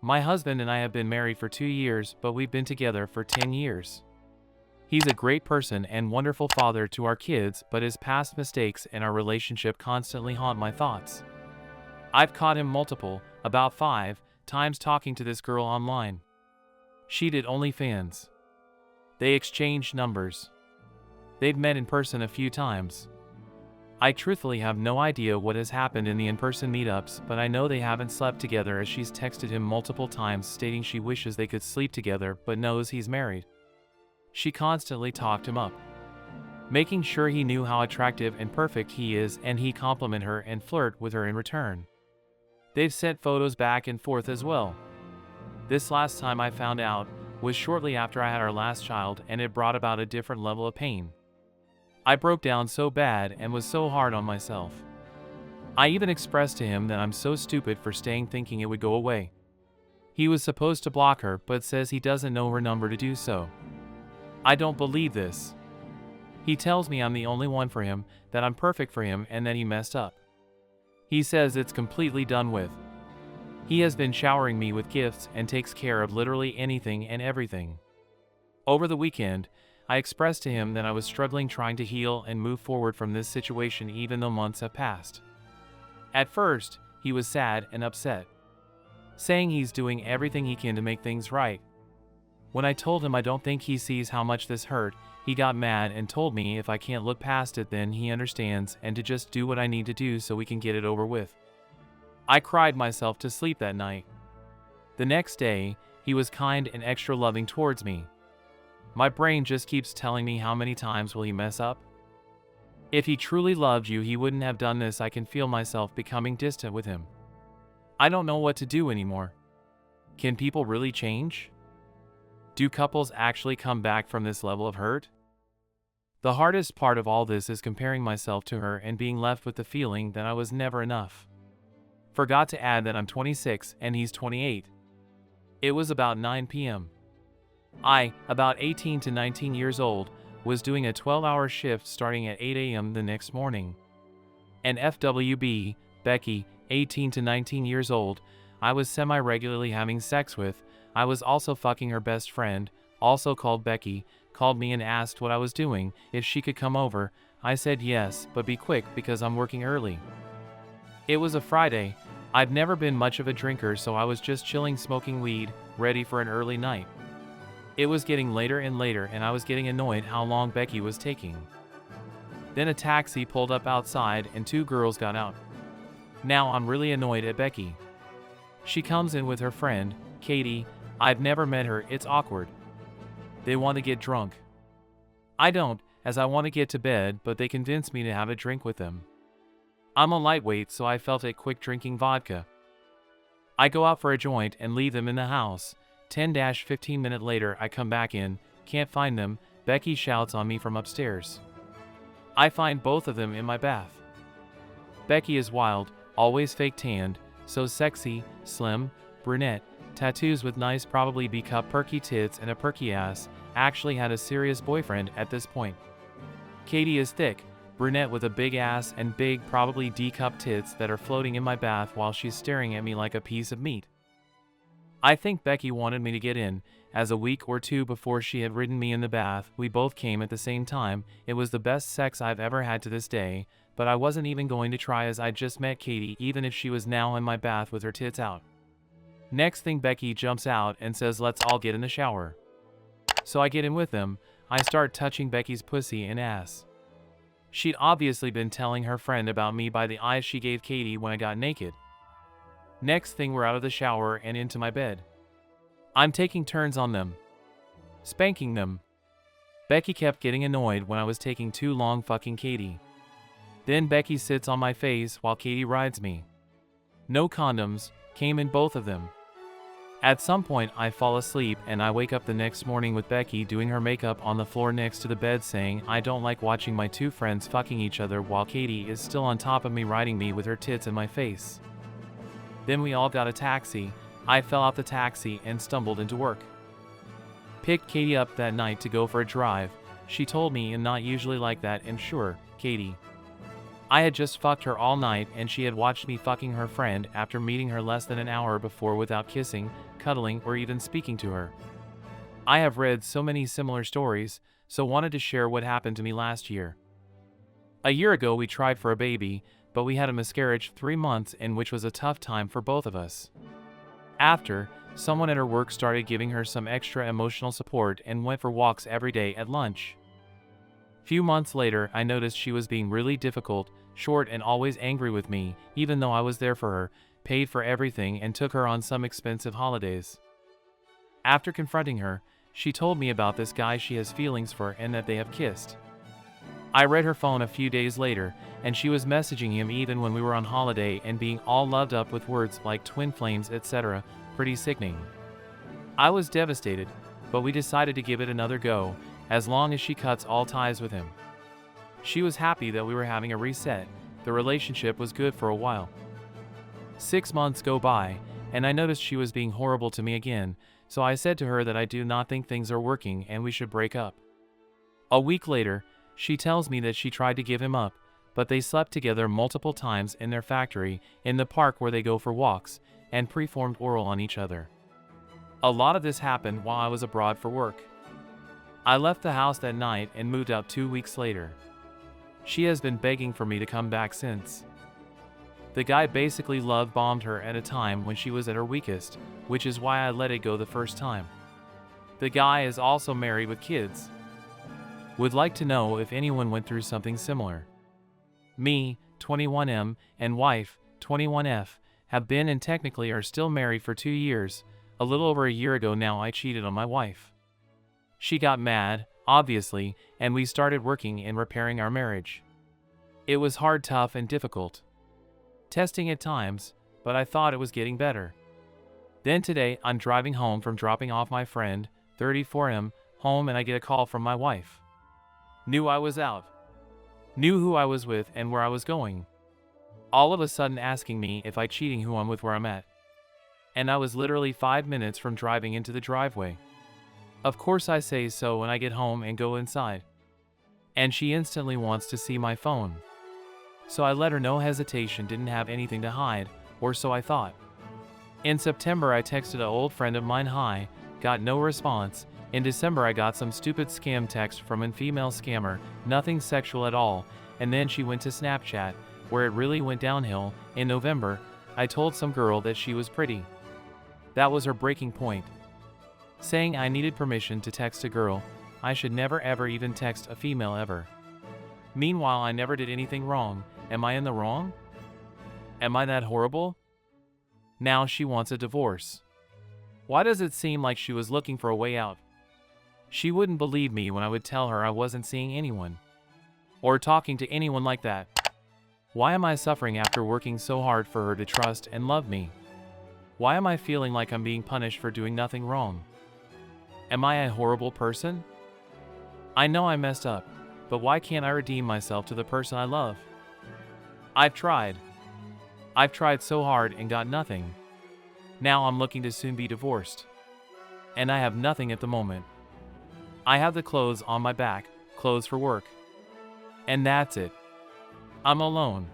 My husband and I have been married for 2 years, but we've been together for 10 years. He's a great person and wonderful father to our kids, but his past mistakes and our relationship constantly haunt my thoughts. I've caught him about 5 times talking to this girl online. She did OnlyFans. They exchanged numbers. They've met in person a few times. I truthfully have no idea what has happened in the in-person meetups, but I know they haven't slept together as she's texted him multiple times stating she wishes they could sleep together but knows he's married. She constantly talked him up, making sure he knew how attractive and perfect he is, and he compliment her and flirt with her in return. They've sent photos back and forth as well. This last time I found out was shortly after I had our last child, and it brought about a different level of pain. I broke down so bad and was so hard on myself. I even expressed to him that I'm so stupid for staying thinking it would go away. He was supposed to block her but says he doesn't know her number to do so. I don't believe this. He tells me I'm the only one for him, that I'm perfect for him, and that he messed up. He says it's completely done with. He has been showering me with gifts and takes care of literally anything and everything. Over the weekend, I expressed to him that I was struggling trying to heal and move forward from this situation even though months have passed. At first, he was sad and upset, saying he's doing everything he can to make things right. When I told him I don't think he sees how much this hurt, he got mad and told me if I can't look past it then he understands and to just do what I need to do so we can get it over with. I cried myself to sleep that night. The next day, he was kind and extra loving towards me. My brain just keeps telling me how many times will he mess up? If he truly loved you, he wouldn't have done this. I can feel myself becoming distant with him. I don't know what to do anymore. Can people really change? Do couples actually come back from this level of hurt? The hardest part of all this is comparing myself to her and being left with the feeling that I was never enough. Forgot to add that I'm 26 and he's 28. It was about 9 p.m. I, about 18 to 19 years old, was doing a 12-hour shift starting at 8 a.m. the next morning. And FWB, Becky, 18 to 19 years old, I was semi-regularly having sex with. I was also fucking her best friend, also called Becky, called me and asked what I was doing, if she could come over. I said yes, but be quick because I'm working early. It was a Friday. I've never been much of a drinker, so I was just chilling smoking weed, ready for an early night. It was getting later and later and I was getting annoyed how long Becky was taking. Then a taxi pulled up outside and 2 girls got out. Now I'm really annoyed at Becky. She comes in with her friend, Katie. I've never met her, it's awkward. They want to get drunk. I don't, as I want to get to bed, but they convince me to have a drink with them. I'm a lightweight, so I felt it quick drinking vodka. I go out for a joint and leave them in the house. 10-15 minutes later I come back in, can't find them. Becky shouts on me from upstairs. I find both of them in my bath. Becky is wild, always fake tanned, so sexy, slim, brunette, tattoos with nice probably B-cup perky tits and a perky ass, actually had a serious boyfriend at this point. Katie is thick, brunette with a big ass and big probably D-cup tits that are floating in my bath while she's staring at me like a piece of meat. I think Becky wanted me to get in, as a week or 2 before she had ridden me in the bath, we both came at the same time. It was the best sex I've ever had to this day, but I wasn't even going to try as I just met Katie even if she was now in my bath with her tits out. Next thing Becky jumps out and says let's all get in the shower. So I get in with them. I start touching Becky's pussy and ass. She'd obviously been telling her friend about me by the eyes she gave Katie when I got naked. Next thing we're out of the shower and into my bed. I'm taking turns on them, spanking them. Becky kept getting annoyed when I was taking too long fucking Katie. Then Becky sits on my face while Katie rides me. No condoms, came in both of them. At some point I fall asleep and I wake up the next morning with Becky doing her makeup on the floor next to the bed saying I don't like watching my 2 friends fucking each other while Katie is still on top of me riding me with her tits in my face. Then we all got a taxi. I fell out the taxi and stumbled into work. Picked Katie up that night to go for a drive. She told me I'm not usually like that and sure, Katie. I had just fucked her all night and she had watched me fucking her friend after meeting her less than an hour before without kissing, cuddling, or even speaking to her. I have read so many similar stories, so wanted to share what happened to me last year. A year ago we tried for a baby, but we had a miscarriage 3 months in, which was a tough time for both of us. After, someone at her work started giving her some extra emotional support and went for walks every day at lunch. Few months later, I noticed she was being really difficult, short, and always angry with me, even though I was there for her, paid for everything, and took her on some expensive holidays. After confronting her, she told me about this guy she has feelings for and that they have kissed. I read her phone a few days later, and she was messaging him even when we were on holiday and being all loved up with words like twin flames, etc. Pretty sickening. I was devastated, but we decided to give it another go, as long as she cuts all ties with him. She was happy that we were having a reset. The relationship was good for a while. 6 months go by, and I noticed she was being horrible to me again, so I said to her that I do not think things are working and we should break up. A week later, she tells me that she tried to give him up, but they slept together multiple times in their factory, in the park where they go for walks, and preformed oral on each other. A lot of this happened while I was abroad for work. I left the house that night and moved out 2 weeks later. She has been begging for me to come back since. The guy basically love bombed her at a time when she was at her weakest, which is why I let it go the first time. The guy is also married with kids. Would like to know if anyone went through something similar. Me, 21M, and wife, 21F, have been and technically are still married for 2 years. A little over a year ago now I cheated on my wife. She got mad, obviously, and we started working in repairing our marriage. It was hard, tough, and difficult. Testing at times, but I thought it was getting better. Then today, I'm driving home from dropping off my friend, 34M, home, and I get a call from my wife. Knew I was out. Knew who I was with and where I was going. All of a sudden asking me if I cheating who I'm with, where I'm at. And I was literally 5 minutes from driving into the driveway. Of course I say so when I get home and go inside. And she instantly wants to see my phone. So I let her know, hesitation, didn't have anything to hide, or so I thought. In September I texted an old friend of mine hi, got no response. In December I got some stupid scam text from a female scammer, nothing sexual at all, and then she went to Snapchat, where it really went downhill. In November, I told some girl that she was pretty. That was her breaking point. Saying I needed permission to text a girl, I should never ever even text a female ever. Meanwhile, I never did anything wrong. Am I in the wrong? Am I that horrible? Now she wants a divorce. Why does it seem like she was looking for a way out? She wouldn't believe me when I would tell her I wasn't seeing anyone, or talking to anyone like that. Why am I suffering after working so hard for her to trust and love me? Why am I feeling like I'm being punished for doing nothing wrong? Am I a horrible person? I know I messed up, but why can't I redeem myself to the person I love? I've tried. I've tried so hard and got nothing. Now I'm looking to soon be divorced. And I have nothing at the moment. I have the clothes on my back, clothes for work. And that's it. I'm alone.